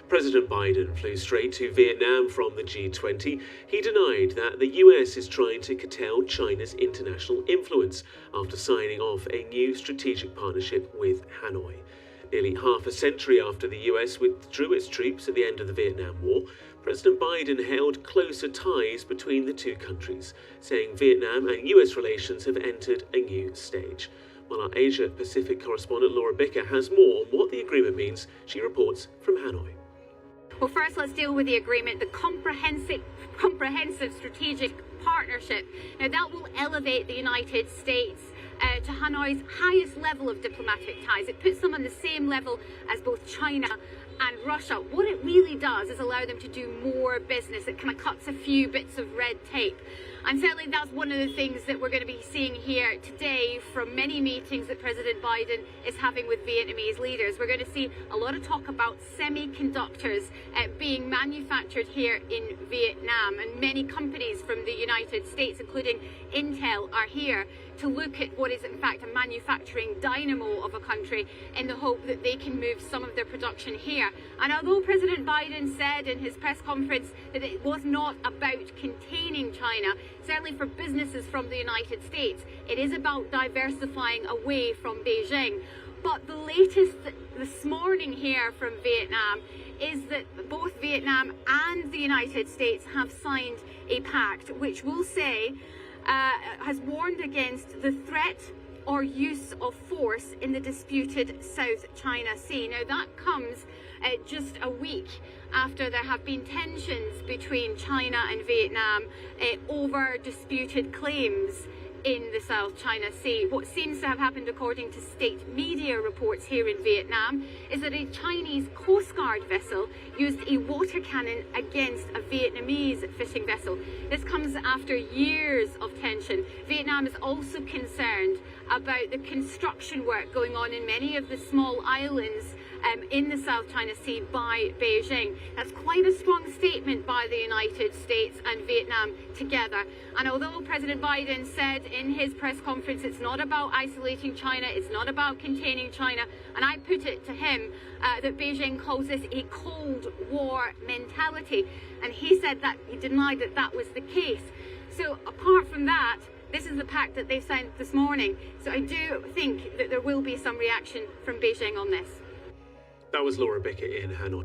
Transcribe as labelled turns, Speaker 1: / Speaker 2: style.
Speaker 1: President Biden flew straight to Vietnam from the G20. He denied that the US is trying to curtail China's international influence after signing off a new strategic partnership with Hanoi. Nearly half a century after the US withdrew its troops at the end of the Vietnam War, President Biden hailed closer ties between the two countries, saying Vietnam and US relations have entered a new stage. While our Asia-Pacific correspondent Laura Bicker has more on what the agreement means, she reports from Hanoi.
Speaker 2: Well, first let's deal with the agreement, the comprehensive strategic partnership. Now that will elevate the United States to Hanoi's highest level of diplomatic ties. It puts them on the same level as both China and Russia. What it really does is allow them to do more business. It kind of cuts a few bits of red tape. And certainly that's one of the things that we're going to be seeing here today from many meetings that President Biden is having with Vietnamese leaders. We're going to see a lot of talk about semiconductors being manufactured here in Vietnam. And many companies from the United States, including Intel, are here to look at what is in fact a manufacturing dynamo of a country in the hope that they can move some of their production here. And although President Biden said in his press conference that it was not about containing China, certainly for businesses from the United States, it is about diversifying away from Beijing. But the latest this morning here from Vietnam is that both Vietnam and the United States have signed a pact which will say has warned against the threat or use of force in the disputed South China Sea. Now that comes just a week after there have been tensions between China and Vietnam over disputed claims in the South China Sea. What seems to have happened, according to state media reports here in Vietnam, is that a Chinese Coast Guard vessel used a water cannon against a Vietnamese fishing vessel. This comes after years of tension. Vietnam is also concerned about the construction work going on in many of the small islands in the South China Sea by Beijing. That's quite a strong statement by the United States and Vietnam together. And although President Biden said in his press conference it's not about isolating China, it's not about containing China, and I put it to him that Beijing calls this a Cold War mentality, and he said that he denied that that was the case. So apart from that, this is the pact that they signed this morning. So I do think that there will be some reaction from Beijing on this.
Speaker 1: That was Laura Bicker in Hanoi.